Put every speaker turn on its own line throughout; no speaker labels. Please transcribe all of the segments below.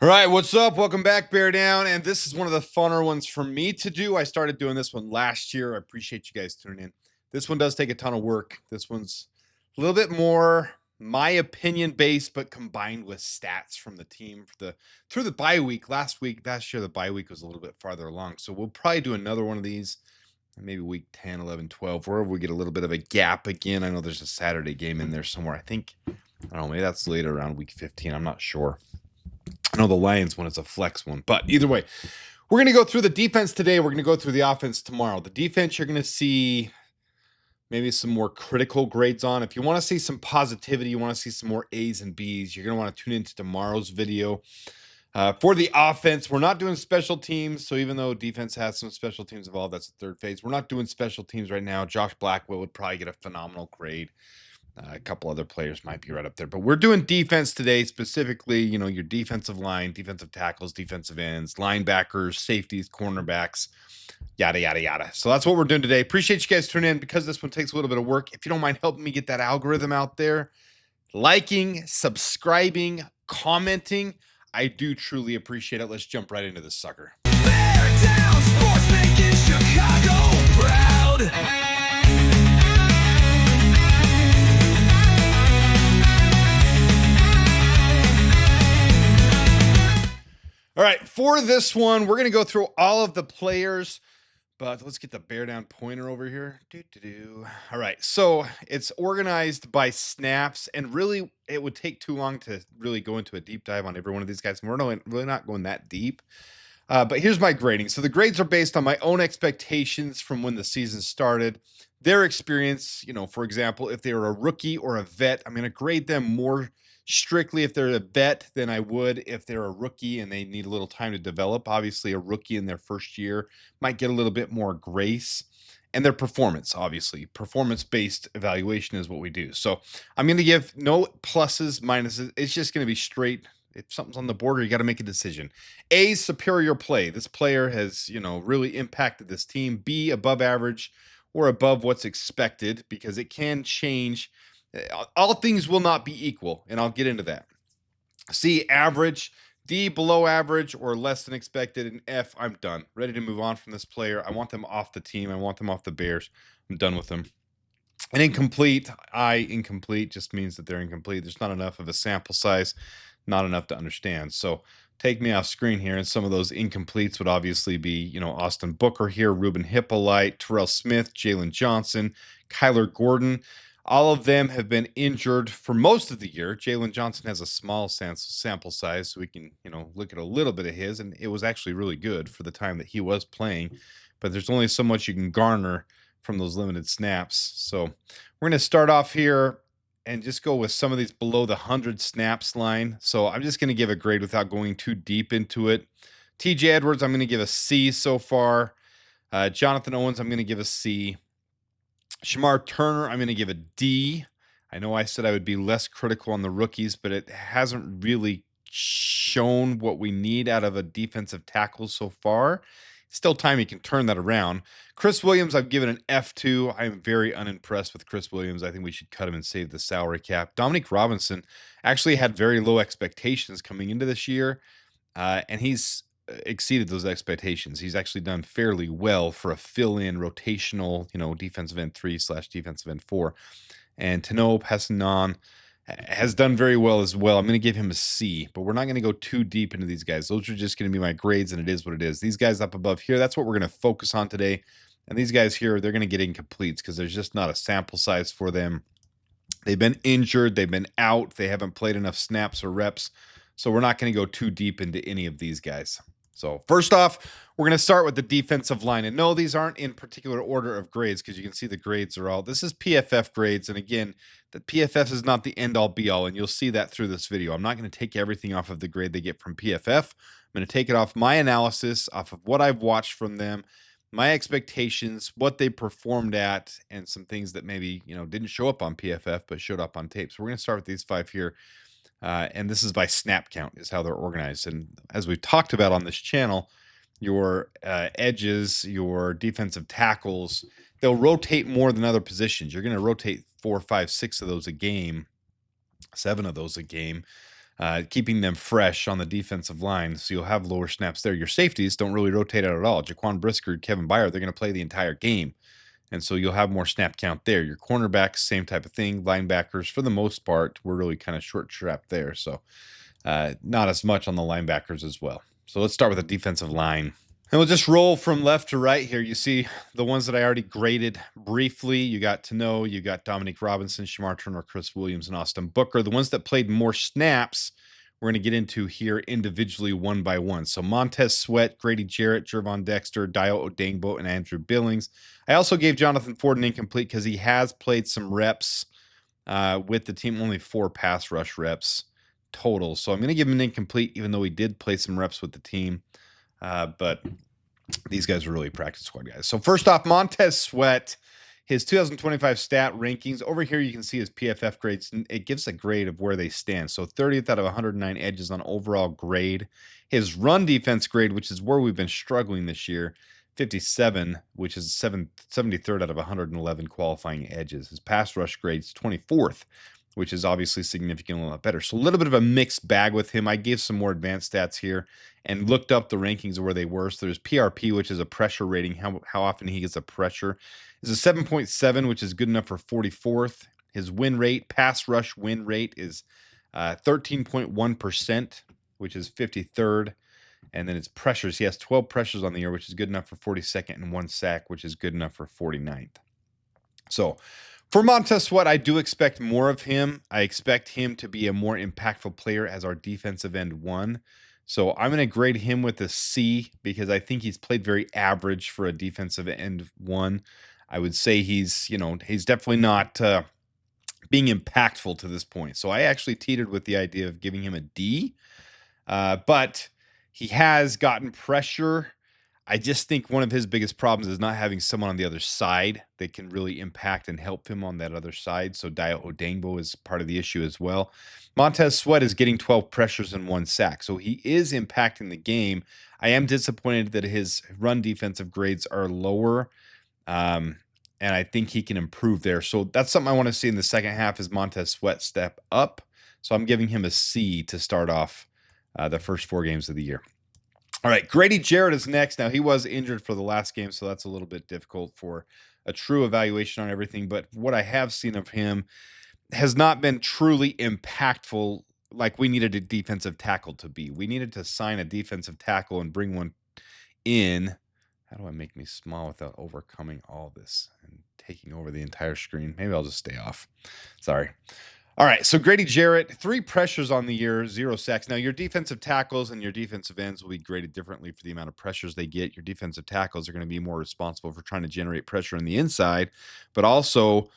All right, what's up? Welcome back, Bear Down. And this is one of the funner ones for me to do. I started doing this one last year. I appreciate you guys tuning in. This one does take a ton of work. This one's a little bit more my opinion based, but combined with stats from the team through the bye week. Last year, the bye week was a little bit farther along. So we'll probably do another one of these, maybe week 10, 11, 12, wherever we get a little bit of a gap again. I know there's a Saturday game in there somewhere. I don't know, maybe that's later around week 15. I'm not sure. I know the Lions one is a flex one, but either way, we're going to go through the defense today. We're going to go through the offense tomorrow. The defense, you're going to see maybe some more critical grades on. If you want to see some positivity, you want to see some more A's and B's, you're going to want to tune into tomorrow's video. For the offense, we're not doing special teams. So even though defense has some special teams involved, that's the third phase. We're not doing special teams right now. Josh Blackwell would probably get a phenomenal grade. A couple other players might be right up there, but we're doing defense today, specifically, your defensive line, defensive tackles, defensive ends, linebackers, safeties, cornerbacks, yada, yada, yada. So that's what we're doing today. Appreciate you guys tuning in because this one takes a little bit of work. If you don't mind helping me get that algorithm out there, liking, subscribing, commenting, I do truly appreciate it. Let's jump right into this sucker. Bear down, sports making Chicago proud. All right, for this one, we're going to go through all of the players, but let's get the Bear Down pointer over here. All right, so it's organized by snaps, and really, it would take too long to really go into a deep dive on every one of these guys. We're really not going that deep, but here's my grading. So the grades are based on my own expectations from when the season started, their experience. For example, if they were a rookie or a vet, I'm going to grade them more strictly if they're a vet than I would if they're a rookie and they need a little time to develop. Obviously, a rookie in their first year might get a little bit more grace. And their performance, obviously. Performance-based evaluation is what we do. So I'm going to give no pluses, minuses. It's just going to be straight. If something's on the border, you got to make a decision. A, superior play. This player has, really impacted this team. B, above average or above what's expected, because it can change. All things will not be equal, and I'll get into that. C, average. D, below average or less than expected. And F, I'm done. Ready to move on from this player. I want them off the team. I want them off the Bears. I'm done with them. And incomplete. Incomplete just means that they're incomplete. There's not enough of a sample size, not enough to understand. So take me off screen here, and some of those incompletes would obviously be, Austin Booker here, Ruben Hippolyte, Terrell Smith, Jalen Johnson, Kyler Gordon. All of them have been injured for most of the year. Jalen Johnson has a small sample size, so we can, look at a little bit of his, and it was actually really good for the time that he was playing. But there's only so much you can garner from those limited snaps. So we're going to start off here and just go with some of these below the 100 snaps line. So I'm just going to give a grade without going too deep into it. TJ Edwards, I'm going to give a C so far. Jonathan Owens, I'm going to give a C. Shamar Turner, I'm going to give a D. I know I said I would be less critical on the rookies, but it hasn't really shown what we need out of a defensive tackle so far. Still time he can turn that around. Chris Williams, I've given an F2. I am very unimpressed with Chris Williams. I think we should cut him and save the salary cap. Dominique Robinson actually had very low expectations coming into this year, and he's exceeded those expectations. He's actually done fairly well for a fill-in rotational, defensive end 3/defensive end 4. And Tanoh Passanon has done very well as well. I'm going to give him a C, but we're not going to go too deep into these guys. Those are just going to be my grades, and it is what it is. These guys up above here, that's what we're going to focus on today. And these guys here, they're going to get incompletes because there's just not a sample size for them. They've been injured. They've been out. They haven't played enough snaps or reps. So we're not going to go too deep into any of these guys. So first off, we're going to start with the defensive line. And no, these aren't in particular order of grades because you can see the grades are all, this is PFF grades. And again, the PFF is not the end all be all. And you'll see that through this video. I'm not going to take everything off of the grade they get from PFF. I'm going to take it off my analysis, off of what I've watched from them, my expectations, what they performed at, and some things that maybe, didn't show up on PFF, but showed up on tape. So we're going to start with these 5 here. And this is by snap count is how they're organized. And as we've talked about on this channel, your edges, your defensive tackles, they'll rotate more than other positions. You're going to rotate 4, 5, 6 of those a game, 7 of those a game. keeping them fresh on the defensive line. So you'll have lower snaps there. Your safeties don't really rotate out at all. Jaquan Brisker, Kevin Byard, they're going to play the entire game. And so you'll have more snap count there. Your cornerbacks, same type of thing. Linebackers, for the most part, we're really kind of short strapped there. So not as much on the linebackers as well. So let's start with the defensive line. And we'll just roll from left to right here. You see the ones that I already graded briefly. You got Dominique Robinson, Shamar Turner, Chris Williams, and Austin Booker. The ones that played more snaps, we're going to get into here individually one by one. So Montez Sweat, Grady Jarrett, Jervon Dexter, Dio Odangbo, and Andrew Billings. I also gave Jonathan Ford an incomplete because he has played some reps with the team, only 4 pass rush reps total. So I'm going to give him an incomplete, even though he did play some reps with the team. But these guys are really practice squad guys. So first off, Montez Sweat, his 2025 stat rankings. Over here, you can see his PFF grades. It gives a grade of where they stand. So 30th out of 109 edges on overall grade. His run defense grade, which is where we've been struggling this year, 57, which is 73rd out of 111 qualifying edges. His pass rush grade's 24th, which is obviously significantly a lot better. So a little bit of a mixed bag with him. I gave some more advanced stats here and looked up the rankings of where they were. So there's PRP, which is a pressure rating, how often he gets a pressure. Is a 7.7, which is good enough for 44th. His win rate, pass rush win rate is 13.1%, which is 53rd. And then his pressures, he has 12 pressures on the year, which is good enough for 42nd, and 1 sack, which is good enough for 49th. So for Montez Sweat, I do expect more of him. I expect him to be a more impactful player as our defensive end 1. So I'm going to grade him with a C because I think he's played very average for a defensive end 1. I would say he's definitely not being impactful to this point. So I actually teetered with the idea of giving him a D, but he has gotten pressure. I just think one of his biggest problems is not having someone on the other side that can really impact and help him on that other side. So Dio Odangbo is part of the issue as well. Montez Sweat is getting 12 pressures and 1 sack. So he is impacting the game. I am disappointed that his run defensive grades are lower. And I think he can improve there. So that's something I want to see in the second half is Montez Sweat step up. So I'm giving him a C to start off the first 4 games of the year. All right, Grady Jarrett is next. Now, he was injured for the last game, so that's a little bit difficult for a true evaluation on everything. But what I have seen of him has not been truly impactful like we needed a defensive tackle to be. We needed to sign a defensive tackle and bring one in. How do I make me small without overcoming all this and taking over the entire screen? Maybe I'll just stay off. Sorry. All right, so Grady Jarrett, 3 pressures on the year, 0 sacks. Now, your defensive tackles and your defensive ends will be graded differently for the amount of pressures they get. Your defensive tackles are going to be more responsible for trying to generate pressure on the inside, but also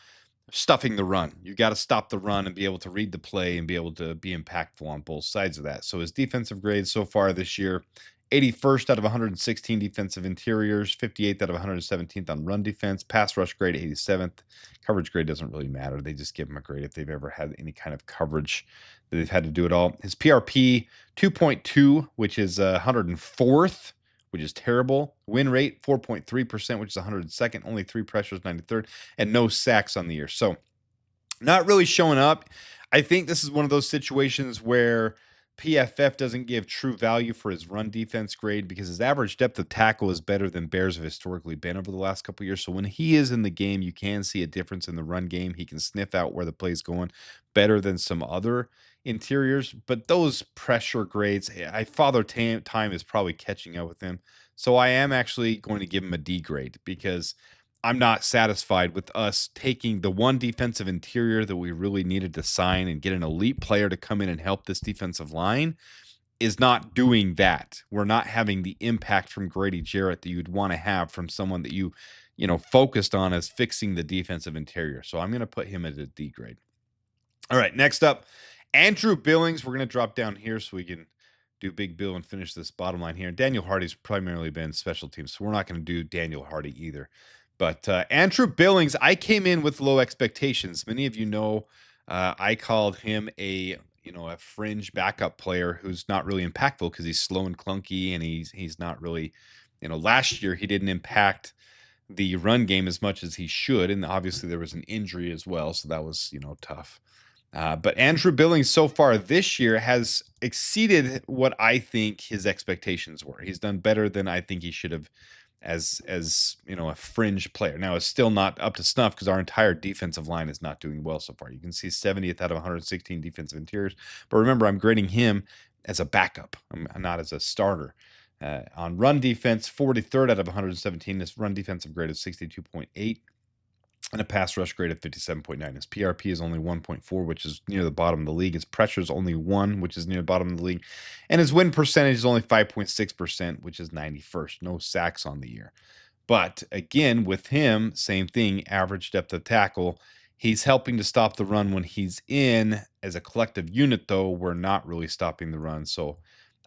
stuffing the run. You got to stop the run and be able to read the play and be able to be impactful on both sides of that. So his defensive grades so far this year, 81st out of 116 defensive interiors, 58th out of 117th on run defense, pass rush grade 87th. Coverage grade doesn't really matter. They just give him a grade if they've ever had any kind of coverage that they've had to do it all. His PRP 2.2, which is 104th, which is terrible. Win rate 4.3%, which is 102nd. Only 3 pressures, 93rd, and no sacks on the year. So not really showing up. I think this is one of those situations where PFF doesn't give true value for his run defense grade because his average depth of tackle is better than Bears have historically been over the last couple of years. So when he is in the game, you can see a difference in the run game. He can sniff out where the play's going better than some other interiors. But those pressure grades, Father Time is probably catching up with him. So I am actually going to give him a D grade because I'm not satisfied with us taking the one defensive interior that we really needed to sign and get an elite player to come in and help this defensive line is not doing that. We're not having the impact from Grady Jarrett that you'd want to have from someone that you focused on as fixing the defensive interior. So I'm going to put him at a D grade. All right, next up, Andrew Billings. We're going to drop down here so we can do Big Bill and finish this bottom line here. Daniel Hardy's primarily been special teams, so we're not going to do Daniel Hardy either. But Andrew Billings, I came in with low expectations. Many of you know I called him a fringe backup player who's not really impactful because he's slow and clunky and he's not really, last year he didn't impact the run game as much as he should. And obviously there was an injury as well. So that was, tough. But Andrew Billings so far this year has exceeded what I think his expectations were. He's done better than I think he should have as a fringe player. Now it's still not up to snuff because our entire defensive line is not doing well so far. You can see 70th out of 116 defensive interiors. But remember, I'm grading him as a backup. I'm not as a starter. On run defense, 43rd out of 117. This run defensive grade is 62.8. And a pass rush grade of 57.9. His PRP is only 1.4, which is near the bottom of the league. His pressure is only 1, which is near the bottom of the league. And his win percentage is only 5.6%, which is 91st. No sacks on the year. But again, with him, same thing, average depth of tackle. He's helping to stop the run when he's in. As a collective unit, though, we're not really stopping the run. So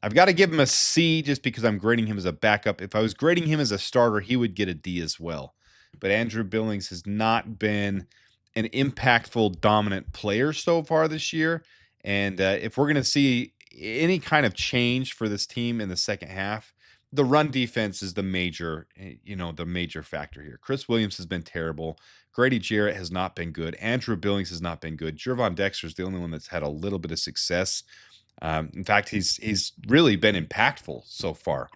I've got to give him a C just because I'm grading him as a backup. If I was grading him as a starter, he would get a D as well. But Andrew Billings has not been an impactful, dominant player so far this year. And if we're going to see any kind of change for this team in the second half, the run defense is the major factor here. Chris Williams has been terrible. Grady Jarrett has not been good. Andrew Billings has not been good. Gervon Dexter is the only one that's had a little bit of success. In fact, he's really been impactful so far.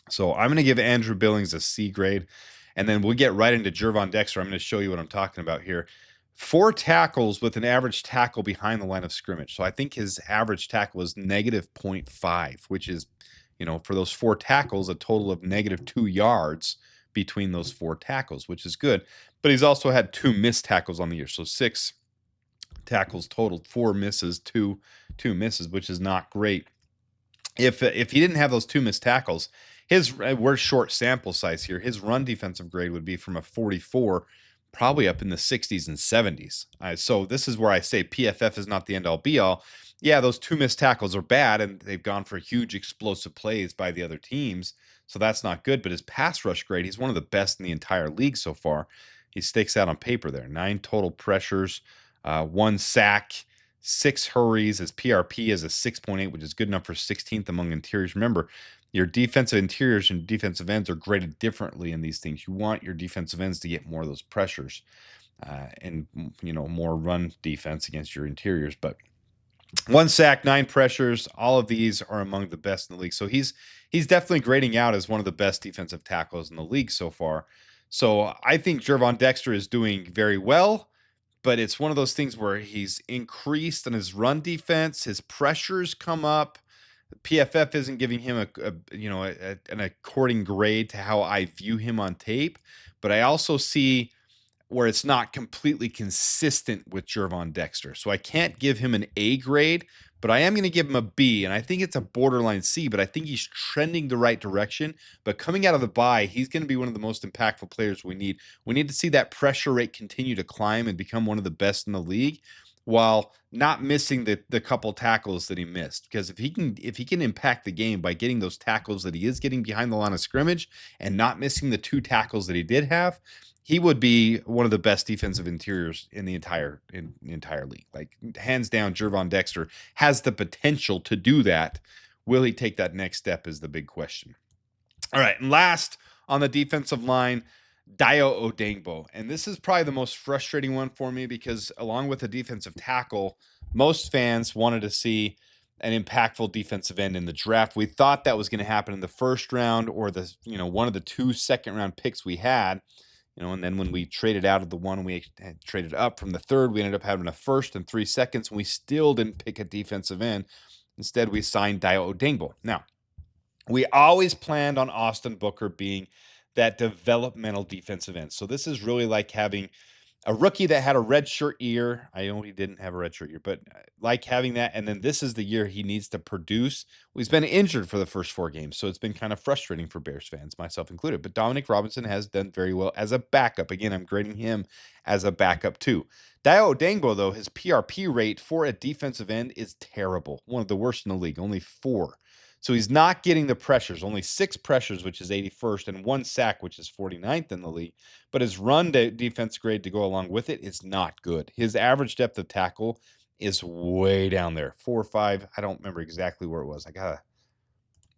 So I'm going to give Andrew Billings a C grade. And then we'll get right into Gervon Dexter. I'm going to show you what I'm talking about here. 4 tackles with an average tackle behind the line of scrimmage. So I think his average tackle is negative 0.5, which is, for those 4 tackles, a total of negative 2 yards between those 4 tackles, which is good. But he's also had 2 missed tackles on the year. So 6 tackles totaled, 4 misses, 2 misses, which is not great. If he didn't have those 2 missed tackles, we're short sample size here. His run defensive grade would be from a 44, probably up in the 60s and 70s. So this is where I say PFF is not the end all be all. Yeah, those 2 missed tackles are bad, and they've gone for huge explosive plays by the other teams. So that's not good. But his pass rush grade, he's one of the best in the entire league so far. He stakes out on paper there. 9 total pressures, 1 sack, 6 hurries. His PRP is a 6.8, which is good enough for 16th among interiors. Remember, your defensive interiors and defensive ends are graded differently in these things. You want your defensive ends to get more of those pressures and more run defense against your interiors. But 1 sack, 9 pressures, all of these are among the best in the league. So he's definitely grading out as one of the best defensive tackles in the league so far. So I think Gervon Dexter is doing very well, but it's one of those things where he's increased in his run defense. His pressures come up. PFF isn't giving him an according grade to how I view him on tape, but I also see where it's not completely consistent with Gervon Dexter. So I can't give him an A grade, but I am going to give him a B, and I think it's a borderline C, but I think he's trending the right direction. But coming out of the bye, he's going to be one of the most impactful players we need. We need to see that pressure rate continue to climb and become one of the best in the league, while not missing the couple tackles that he missed. Because if he can impact the game by getting those tackles that he is getting behind the line of scrimmage and not missing the 2 tackles that he did have, he would be one of the best defensive interiors in the entire league. Like, hands down, Gervon Dexter has the potential to do that. Will he take that next step is the big question. All right, and last on the defensive line, Dayo Odeyingbo. And this is probably the most frustrating one for me because along with the defensive tackle, most fans wanted to see an impactful defensive end in the draft. We thought that was going to happen in the first round or one of the 2 second-round picks we had. And then when we traded out of the one, we had traded up from the 3rd, we ended up having a 1st and 3 seconds, and we still didn't pick a defensive end. Instead, we signed Dayo Odeyingbo. Now, we always planned on Austin Booker being that developmental defensive end. So this is really like having a rookie that had a redshirt year. I know he didn't have a redshirt year, but like having that. And then this is the year he needs to produce. Well, he's been injured for the first 4 games, so it's been kind of frustrating for Bears fans, myself included. But Dominic Robinson has done very well as a backup. Again, I'm grading him as a backup too. Dayo Odeyingbo, though, his PRP rate for a defensive end is terrible. One of the worst in the league, only 4. So he's not getting the pressures, only 6 pressures, which is 81st, and 1 sack, which is 49th in the league. But his run defense grade to go along with it is not good. His average depth of tackle is way down there, 4 or 5. I don't remember exactly where it was. I got to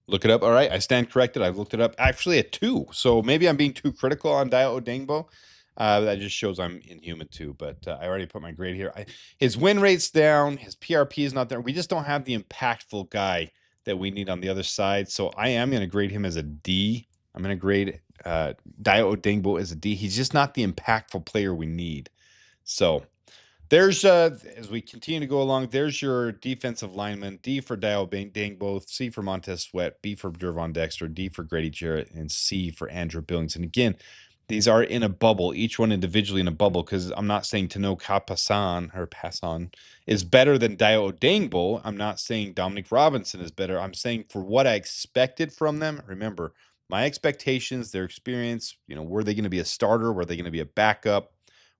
look it up. All right, I stand corrected. I've looked it up actually at 2. So maybe I'm being too critical on Dayo Odeyingbo. That just shows I'm inhuman too, but I already put my grade here. His win rate's down. His PRP is not there. We just don't have the impactful guy that we need on the other side. So I am going to grade him as a D. I'm going to grade Dio Odingbo as a D. He's just not the impactful player we need. So there's as we continue to go along, there's your defensive lineman. D for Dio Dangbo, C for Montez Sweat, B for Jervon Dexter, D for Grady Jarrett, and C for Andrew Billings. And again, these are in a bubble, each one individually in a bubble, because I'm not saying Tano Passan is better than Dio Dangbo. I'm not saying Dominic Robinson is better. I'm saying for what I expected from them. Remember, my expectations, their experience, were they going to be a starter? Were they going to be a backup?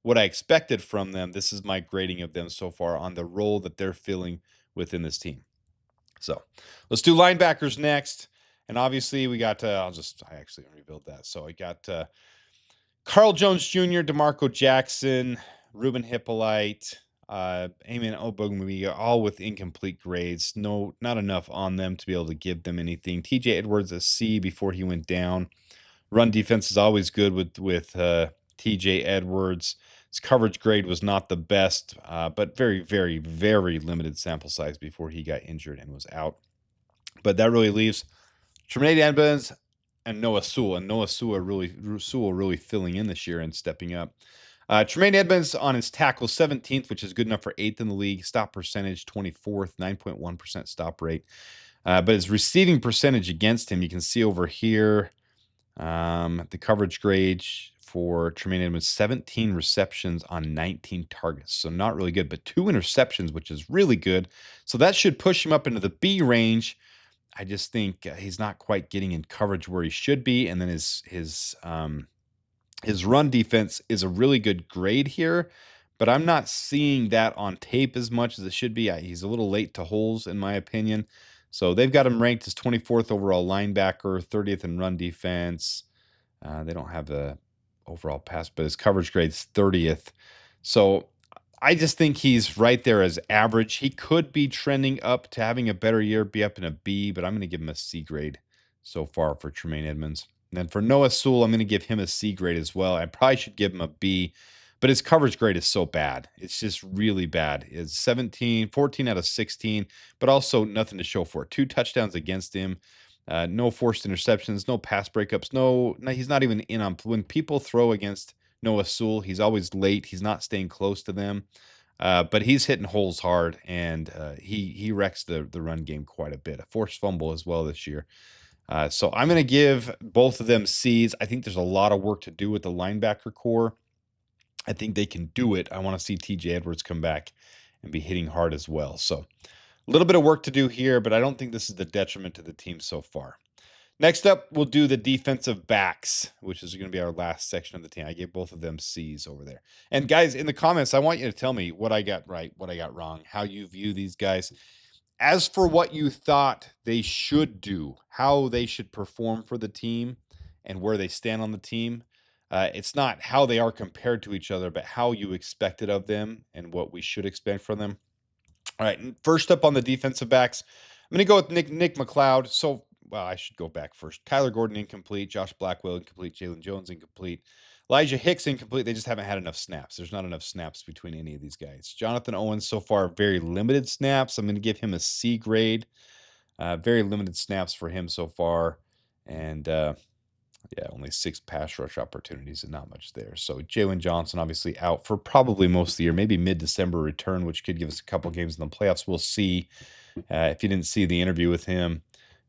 What I expected from them, this is my grading of them so far on the role that they're filling within this team. So let's do linebackers next. And obviously we got, I actually revealed that. So I got Carl Jones Jr., DeMarco Jackson, Ruben Hippolyte, Eamon Ogbongbemiga, all with incomplete grades. No, not enough on them to be able to give them anything. TJ Edwards a C before he went down. Run defense is always good with TJ Edwards. His coverage grade was not the best, but very, very, very limited sample size before he got injured and was out. But that really leaves Tremaine Edmonds and Noah Sewell. And Noah Sewell really filling in this year and stepping up. Tremaine Edmonds on his tackle 17th, which is good enough for 8th in the league. Stop percentage 24th, 9.1% stop rate. But his receiving percentage against him, you can see over here, the coverage grade for Tremaine Edmonds, 17 receptions on 19 targets. So not really good, but 2 interceptions, which is really good. So that should push him up into the B range. I just think he's not quite getting in coverage where he should be. And then his run defense is a really good grade here, but I'm not seeing that on tape as much as it should be. He's a little late to holes, in my opinion. So they've got him ranked as 24th overall linebacker, 30th in run defense. They don't have the overall pass, but his coverage grade's 30th. So I just think he's right there as average. He could be trending up to having a better year, be up in a B, but I'm going to give him a C grade so far for Tremaine Edmonds. And then for Noah Sewell, I'm going to give him a C grade as well. I probably should give him a B, but his coverage grade is so bad. It's just really bad. It's 14 out of 16, but also nothing to show for it. 2 touchdowns against him. No forced interceptions, no pass breakups. No, he's not even in on. When people throw against Noah Sewell, he's always late. He's not staying close to them. But he's hitting holes hard, and he wrecks the run game quite a bit. A forced fumble as well this year. So I'm going to give both of them C's. I think there's a lot of work to do with the linebacker core. I think they can do it. I want to see TJ Edwards come back and be hitting hard as well. So a little bit of work to do here, but I don't think this is the detriment to the team so far. Next up, we'll do the defensive backs, which is going to be our last section of the team. I gave both of them C's over there. And guys, in the comments, I want you to tell me what I got right, what I got wrong, how you view these guys. As for what you thought they should do, how they should perform for the team, and where they stand on the team, it's not how they are compared to each other, but how you expect it of them and what we should expect from them. All right, first up on the defensive backs, I'm going to go with Nick McLeod. So, well, I should go back first. Kyler Gordon, incomplete. Josh Blackwell, incomplete. Jalen Jones, incomplete. Elijah Hicks, incomplete. They just haven't had enough snaps. There's not enough snaps between any of these guys. Jonathan Owens, so far, very limited snaps. I'm going to give him a C grade. Very limited snaps for him so far. And, only 6 pass rush opportunities and not much there. So Jalen Johnson obviously out for probably most of the year, maybe mid-December return, which could give us a couple games in the playoffs. We'll see. If you didn't see the interview with him,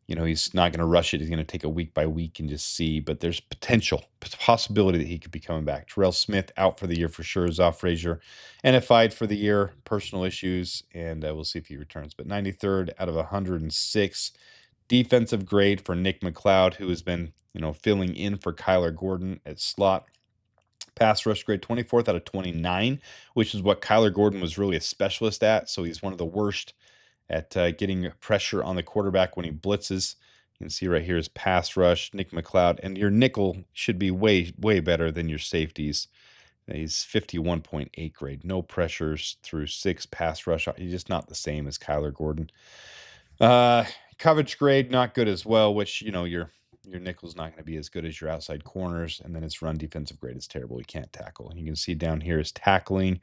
he's not going to rush it. He's going to take a week by week and just see. But there's possibility that he could be coming back. Terrell Smith out for the year for sure. Zoff Frazier NFI'd for the year, personal issues, and we'll see if he returns. But 93rd out of 106 defensive grade for Nick McLeod, who has been filling in for Kyler Gordon at slot. Pass rush grade 24th out of 29, which is what Kyler Gordon was really a specialist at. So he's one of the worst at getting pressure on the quarterback when he blitzes. You can see right here is pass rush, Nick McLeod, and your nickel should be way, way better than your safeties. He's 51.8 grade. No pressures through 6 pass rush. He's just not the same as Kyler Gordon. Coverage grade, not good as well, which, your your nickel's not going to be as good as your outside corners, and then his run defensive grade is terrible. He can't tackle. You can see down here is tackling.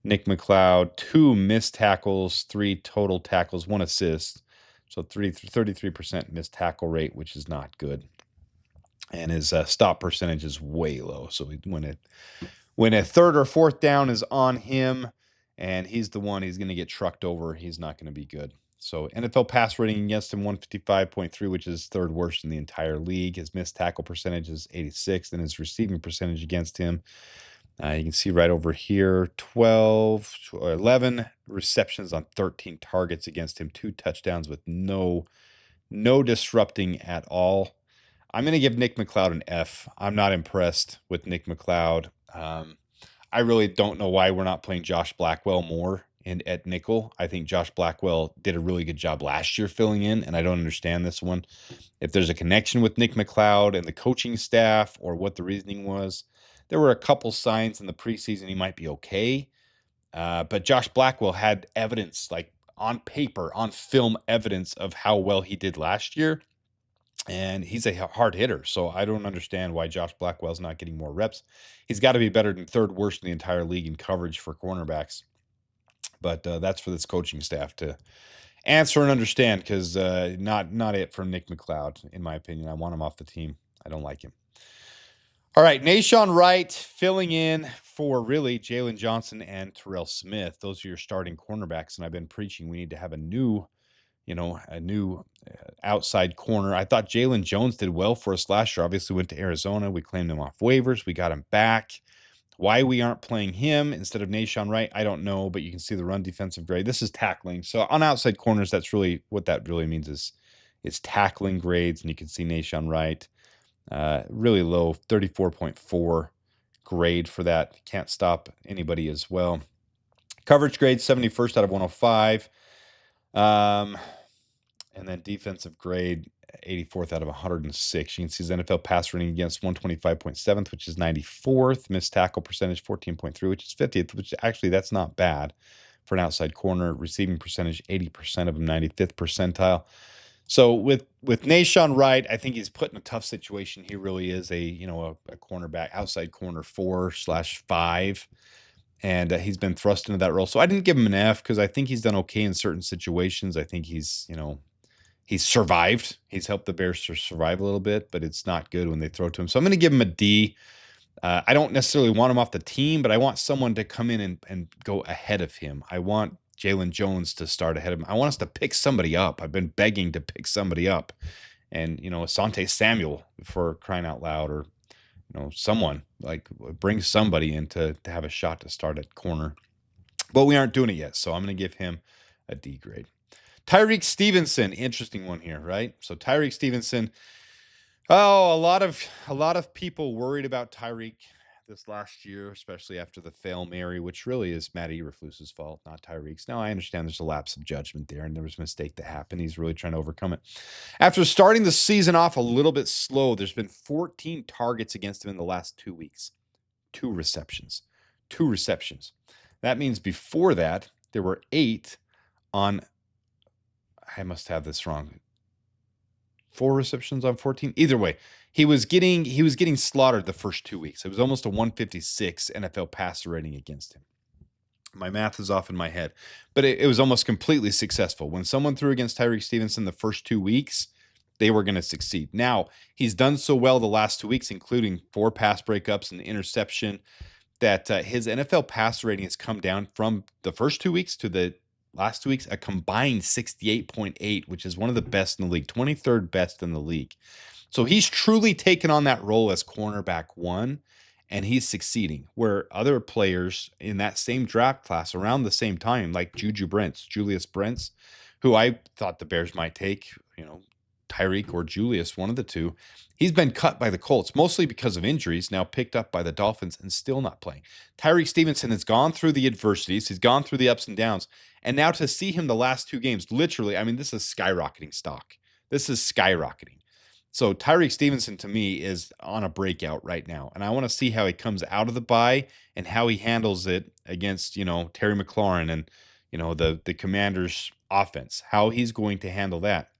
Nick McLeod, 2 missed tackles, 3 total tackles, 1 assist. So 33% missed tackle rate, which is not good. And his stop percentage is way low. So when a third or fourth down is on him and he's the one he's going to get trucked over, he's not going to be good. So NFL pass rating against him 155.3, which is third worst in the entire league. His missed tackle percentage is 86, and his receiving percentage against him, you can see right over here, 12 or 11 receptions on 13 targets against him, 2 touchdowns with no disrupting at all. I'm going to give Nick McLeod an F. I'm not impressed with Nick McLeod. I really don't know why we're not playing Josh Blackwell more at nickel. I think Josh Blackwell did a really good job last year filling in, and I don't understand this one. If there's a connection with Nick McLeod and the coaching staff or what the reasoning was, there were a couple signs in the preseason he might be okay. But Josh Blackwell had evidence, like on paper, on film evidence of how well he did last year. And he's a hard hitter, so I don't understand why Josh Blackwell's not getting more reps. He's got to be better than third worst in the entire league in coverage for cornerbacks. But that's for this coaching staff to answer and understand, because not it from Nick McLeod, in my opinion. I want him off the team. I don't like him. All right, Nashawn Wright filling in for really Jalen Johnson and Terrell Smith. Those are your starting cornerbacks, and I've been preaching we need to have a new outside corner. I thought Jalen Jones did well for us last year. Obviously went to Arizona. We claimed him off waivers. We got him back. Why we aren't playing him instead of Nashawn Wright, I don't know, but you can see the run defensive grade. This is tackling. So on outside corners, that's really what that really means is tackling grades, and you can see Nashawn Wright, really low, 34.4 grade for that. Can't stop anybody as well. Coverage grade, 71st out of 105. And then defensive grade, 84th out of 106. You can see his NFL pass rating against 125.7th, which is 94th. Missed tackle percentage, 14.3, which is 50th, which actually that's not bad for an outside corner. Receiving percentage, 80% of them, 95th percentile. So with Nashawn Wright, I think he's put in a tough situation. He really is a cornerback, outside corner 4/5. And he's been thrust into that role. So I didn't give him an F because I think he's done okay in certain situations. I think he's survived. He's helped the Bears to survive a little bit, but it's not good when they throw to him. So I'm going to give him a D. I don't necessarily want him off the team, but I want someone to come in and go ahead of him. I want Jalen Jones to start ahead of him. I want us to pick somebody up. I've been begging to pick somebody up. And, Asante Samuel, for crying out loud, or someone, like, bring somebody in to have a shot to start at corner. But we aren't doing it yet, so I'm going to give him a D grade. Tyreek Stevenson, interesting one here, right? So Tyreek Stevenson, a lot of people worried about Tyreek this last year, especially after the Fail Mary, which really is Matt Eberflus's fault, not Tyreek's. Now, I understand there's a lapse of judgment there, and there was a mistake that happened. He's really trying to overcome it. After starting the season off a little bit slow, there's been 14 targets against him in the last 2 weeks. 2 receptions. That means before that, there were 8 on, I must have this wrong, 4 receptions on 14. Either way, he was getting slaughtered the first 2 weeks. It was almost a 156 NFL passer rating against him. My math is off in my head, but it was almost completely successful. When someone threw against Tyreek Stevenson the first 2 weeks, they were going to succeed. Now, he's done so well the last 2 weeks, including 4 pass breakups and interception, that his NFL passer rating has come down from the first 2 weeks to the last 2 weeks, a combined 68.8, which is one of the best in the league, 23rd best in the league. So he's truly taken on that role as cornerback 1, and he's succeeding, where other players in that same draft class around the same time, like Julius Brents, who I thought the Bears might take, Tyreek or Julius, one of the two, he's been cut by the Colts, mostly because of injuries, now picked up by the Dolphins and still not playing. Tyreek Stevenson has gone through the adversities, he's gone through the ups and downs, and now to see him the last 2 games, literally, this is skyrocketing stock. This is skyrocketing. So Tyreek Stevenson, to me, is on a breakout right now, and I want to see how he comes out of the bye and how he handles it against, Terry McLaurin and, the Commanders' offense, how he's going to handle that.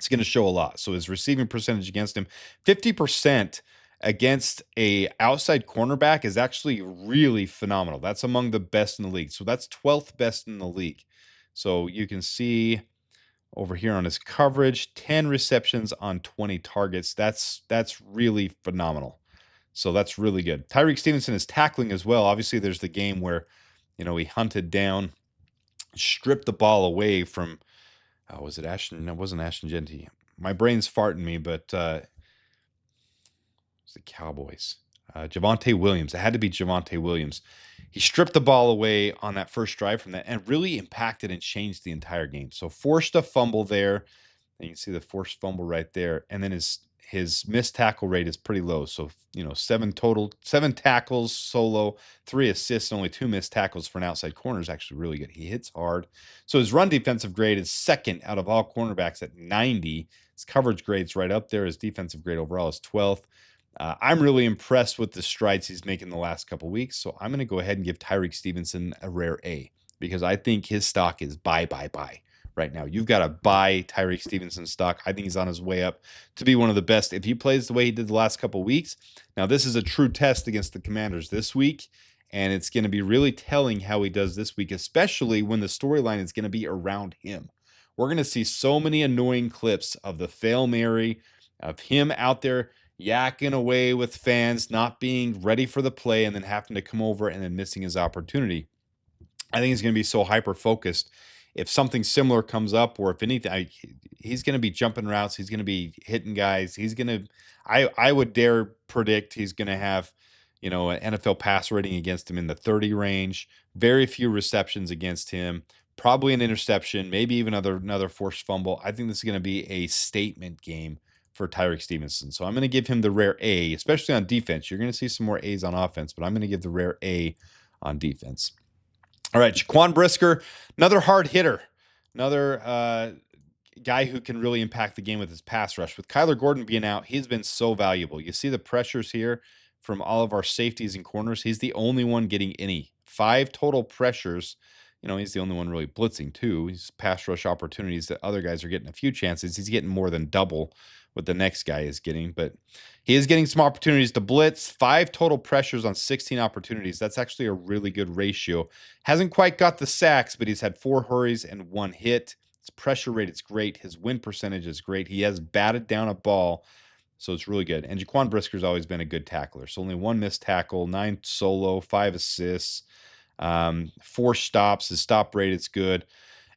it's going to show a lot. So his receiving percentage against him, 50% against a outside cornerback is actually really phenomenal. That's among the best in the league. So that's 12th best in the league. So you can see over here on his coverage, 10 receptions on 20 targets. That's really phenomenal. So that's really good. Tyreek Stevenson is tackling as well. Obviously, there's the game where, he hunted down, stripped the ball away from, was it Ashton? No, it wasn't Ashton Genty. My brain's farting me, but it's the Cowboys. Javonte Williams. It had to be Javonte Williams. He stripped the ball away on that first drive from that and really impacted and changed the entire game. So forced a fumble there. And you can see the forced fumble right there. And then his missed tackle rate is pretty low. So, 7 tackles solo, 3 assists, and only 2 missed tackles for an outside corner is actually really good. He hits hard. So his run defensive grade is second out of all cornerbacks at 90. His coverage grade's right up there. His defensive grade overall is 12th. I'm really impressed with the strides he's making the last couple weeks. So I'm going to go ahead and give Tyreek Stevenson a rare A because I think his stock is buy right now. You've got to buy Tyreek Stevenson stock. I think he's on his way up to be one of the best. If he plays the way he did the last couple weeks, now this is a true test against the Commanders this week, and it's going to be really telling how he does this week, especially when the storyline is going to be around him. We're going to see so many annoying clips of the Fail Mary, of him out there yakking away with fans, not being ready for the play, and then having to come over and then missing his opportunity. I think he's going to be so hyper-focused. If something similar comes up, or if anything, he's going to be jumping routes. He's going to be hitting guys. He's going to, I would dare predict he's going to have, an NFL pass rating against him in the 30 range. Very few receptions against him. Probably an interception, maybe even another forced fumble. I think this is going to be a statement game for Tyreek Stevenson. So I'm going to give him the rare A, especially on defense. You're going to see some more A's on offense, but I'm going to give the rare A on defense. All right, Jaquan Brisker, another hard hitter, another guy who can really impact the game with his pass rush. With Kyler Gordon being out, he's been so valuable. You see the pressures here from all of our safeties and corners. He's the only one getting any. 5 total pressures. He's the only one really blitzing too. He's pass rush opportunities that other guys are getting a few chances. He's getting more than double what the next guy is getting, but he is getting some opportunities to blitz. 5 total pressures on 16 opportunities. That's actually a really good ratio. Hasn't quite got the sacks, but he's had 4 hurries and 1 hit. His pressure rate is great. His win percentage is great. He has batted down a ball, so it's really good. And Jaquan Brisker's always been a good tackler. So only 1 missed tackle, 9 solo, 5 assists, 4 stops. His stop rate is good.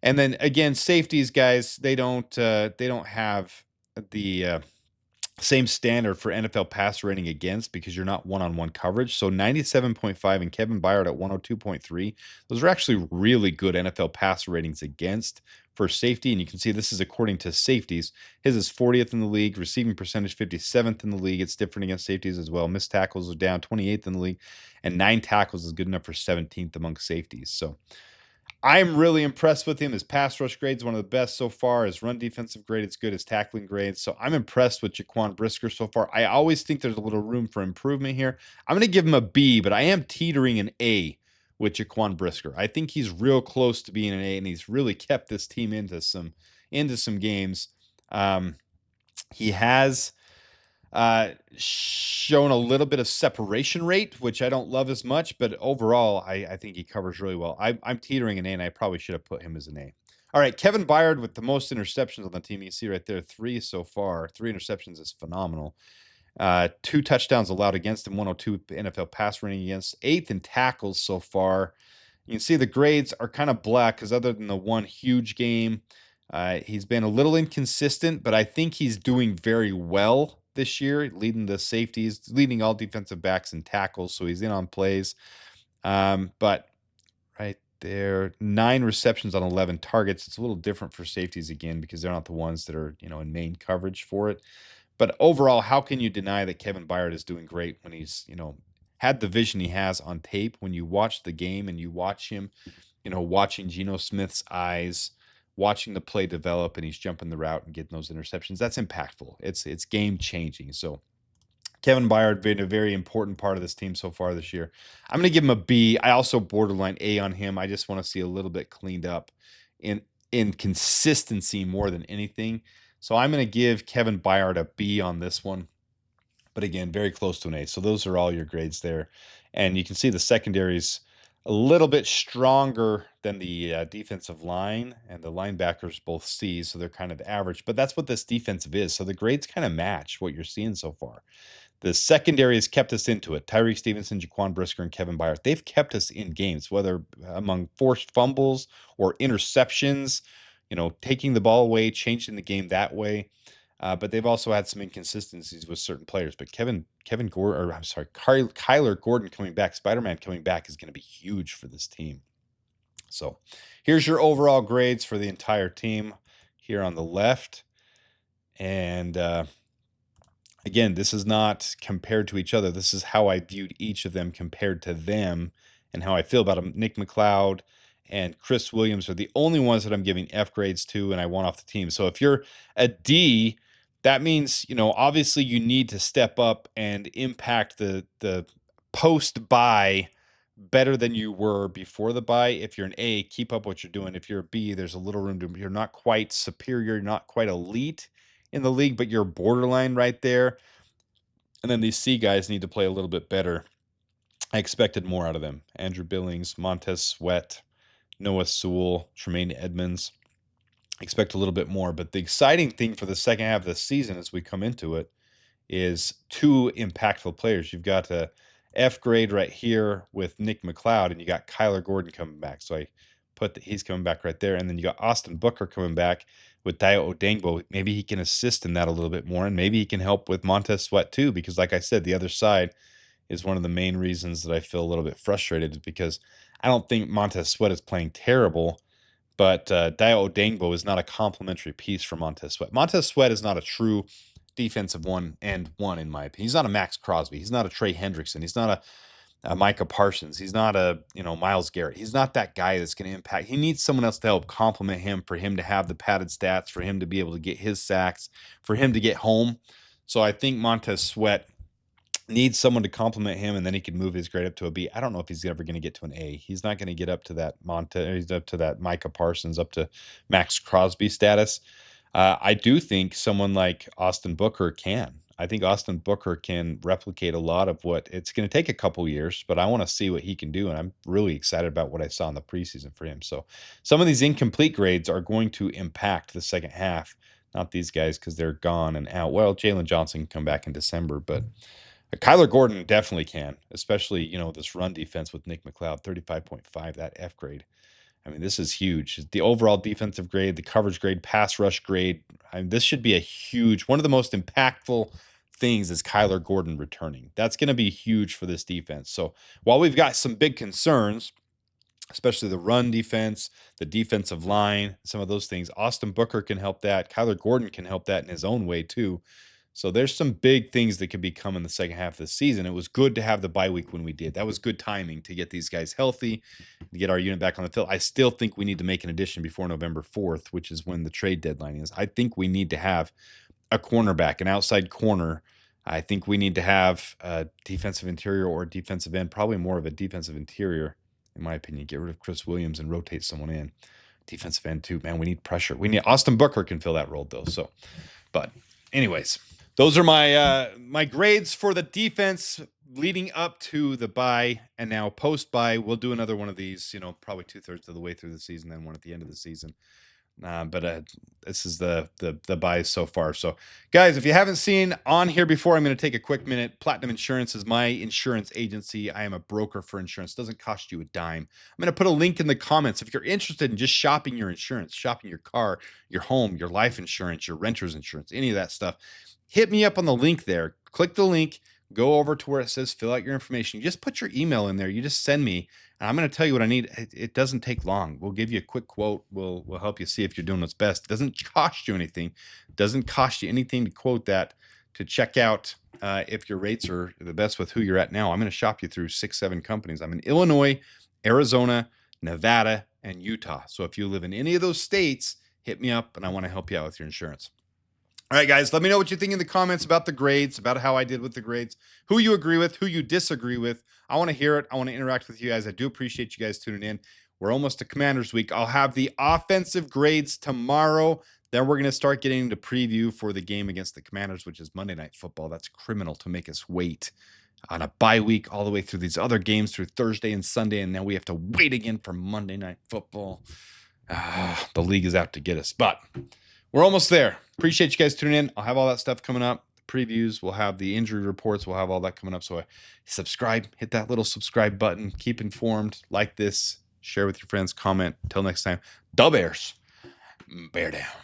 And then again, safeties, guys, they don't have the same standard for NFL pass rating against because you're not one-on-one coverage. So 97.5 and Kevin Byard at 102.3. Those are actually really good NFL pass ratings against for safety. And you can see this is according to safeties. His is 40th in the league, receiving percentage 57th in the league. It's different against safeties as well. Missed tackles are down 28th in the league, and 9 tackles is good enough for 17th among safeties. So I'm really impressed with him. His pass rush grade is one of the best so far. His run defensive grade is good. His tackling grade. So I'm impressed with Jaquan Brisker so far. I always think there's a little room for improvement here. I'm going to give him a B, but I am teetering an A with Jaquan Brisker. I think he's real close to being an A, and he's really kept this team into some games. He has shown a little bit of separation rate, which I don't love as much, but overall, I think he covers really well. I'm teetering an A, and I probably should have put him as an A. All right, Kevin Byard with the most interceptions on the team. You see right there, 3 so far. 3 interceptions is phenomenal. 2 touchdowns allowed against him, 102 NFL pass rating against, 8th in tackles so far. You can see the grades are kind of black because other than the one huge game, he's been a little inconsistent, but I think he's doing very well this year, leading the safeties, leading all defensive backs in tackles, so he's in on plays. But right there, 9 receptions on 11 targets. It's a little different for safeties again because they're not the ones that are, in main coverage for it. But overall, how can you deny that Kevin Byard is doing great when he's, had the vision he has on tape? When you watch the game and you watch him, watching Geno Smith's eyes, watching the play develop, and he's jumping the route and getting those interceptions, that's impactful. It's game changing. So Kevin Byard been a very important part of this team so far this year. I'm going to give him a B. I also borderline A on him. I just want to see a little bit cleaned up in consistency more than anything. So I'm going to give Kevin Byard a B on this one. But again, very close to an A. So those are all your grades there. And you can see the secondary's a little bit stronger than the defensive line, and the linebackers both C's, so they're kind of average. But that's what this defensive is. So the grades kind of match what you're seeing so far. The secondary has kept us into it. Tyreek Stevenson, Jaquan Brisker, and Kevin Byard. They've kept us in games, whether among forced fumbles or interceptions, taking the ball away, changing the game that way. But they've also had some inconsistencies with certain players. But Kevin Gordon, or I'm sorry, Kyler Gordon coming back, Spider-Man coming back is going to be huge for this team. So here's your overall grades for the entire team here on the left. And again, this is not compared to each other. This is how I viewed each of them compared to them and how I feel about them. Nick McLeod and Chris Williams are the only ones that I'm giving F grades to, and I want off the team. So if you're a D, that means, obviously you need to step up and impact the post buy better than you were before the buy. If you're an A, keep up what you're doing. If you're a B, there's a little room to, you're not quite superior, you're not quite elite in the league, but you're borderline right there. And then these C guys need to play a little bit better. I expected more out of them. Andrew Billings, Montez Sweat, Noah Sewell, Tremaine Edmonds. Expect a little bit more. But the exciting thing for the second half of the season as we come into it is two impactful players. You've got a F grade right here with Nick McLeod, and you got Kyler Gordon coming back. So I put that he's coming back right there. And then you got Austin Booker coming back with Dayo Odengbo. Maybe he can assist in that a little bit more, and maybe he can help with Montez Sweat too, because like I said, the other side is one of the main reasons that I feel a little bit frustrated, is because I don't think Montez Sweat is playing terrible, but Dayo Odengbo is not a complementary piece for Montez Sweat. Montez Sweat is not a true defensive one in my opinion. He's not a Max Crosby. He's not a Trey Hendrickson. He's not a Micah Parsons. He's not a Myles Garrett. He's not that guy that's going to impact. He needs someone else to help complement him, for him to have the padded stats, for him to be able to get his sacks, for him to get home. So I think Montez Sweat needs someone to complement him, and then he can move his grade up to a B. I don't know if he's ever going to get to an A. He's not going to get up to that He's up to that Micah Parsons, up to Max Crosby status. I do think someone like Austin Booker can. I think Austin Booker can replicate a lot of what it's going to take a couple years, but I want to see what he can do. And I'm really excited about what I saw in the preseason for him. So some of these incomplete grades are going to impact the second half, not these guys, because they're gone and out. Well, Jalen Johnson can come back in December, but Kyler Gordon definitely can, especially, this run defense with Nick McLeod, 35.5, that F grade. I mean, this is huge. The overall defensive grade, the coverage grade, pass rush grade. This should be a huge, one of the most impactful things is Kyler Gordon returning. That's going to be huge for this defense. So while we've got some big concerns, especially the run defense, the defensive line, some of those things, Austin Booker can help that. Kyler Gordon can help that in his own way too. So there's some big things that could be coming in the second half of the season. It was good to have the bye week when we did. That was good timing to get these guys healthy, to get our unit back on the field. I still think we need to make an addition before November 4th, which is when the trade deadline is. I think we need to have a cornerback, an outside corner. I think we need to have a defensive interior or a defensive end, probably more of a defensive interior, in my opinion. Get rid of Chris Williams and rotate someone in. Defensive end too. Man, we need pressure. We need Austin Booker can fill that role though. So, but anyways, those are my grades for the defense leading up to the bye, and now post bye. We'll do another one of these, probably 2/3 of the way through the season, then one at the end of the season. But this is the buys so far. So guys, if you haven't seen on here before, I'm going to take a quick minute. Platinum Insurance is my insurance agency. I am a broker for insurance. It doesn't cost you a dime. I'm going to put a link in the comments if you're interested in just shopping your insurance, shopping your car, your home, your life insurance, your renter's insurance, any of that stuff. Hit me up on the link there. Click the link. Go over to where it says fill out your information. You just put your email in there. You just send me, and I'm going to tell you what I need. It doesn't take long. We'll give you a quick quote. We'll help you see if you're doing what's best. It doesn't cost you anything. It doesn't cost you anything to quote that, to check out if your rates are the best with who you're at now. I'm going to shop you through 6-7 companies. I'm in Illinois, Arizona, Nevada, and Utah. So if you live in any of those states, hit me up, and I want to help you out with your insurance. All right, guys, let me know what you think in the comments about the grades, about how I did with the grades, who you agree with, who you disagree with. I want to hear it. I want to interact with you guys. I do appreciate you guys tuning in. We're almost to Commanders Week. I'll have the offensive grades tomorrow. Then we're going to start getting into preview for the game against the Commanders, which is Monday Night Football. That's criminal to make us wait on a bye week all the way through these other games through Thursday and Sunday, and now we have to wait again for Monday Night Football. The league is out to get us, but we're almost there. Appreciate you guys tuning in. I'll have all that stuff coming up. The previews, we'll have the injury reports, we'll have all that coming up. So subscribe, hit that little subscribe button, keep informed, like this, share with your friends, comment. Until next time, the Bears, bear down.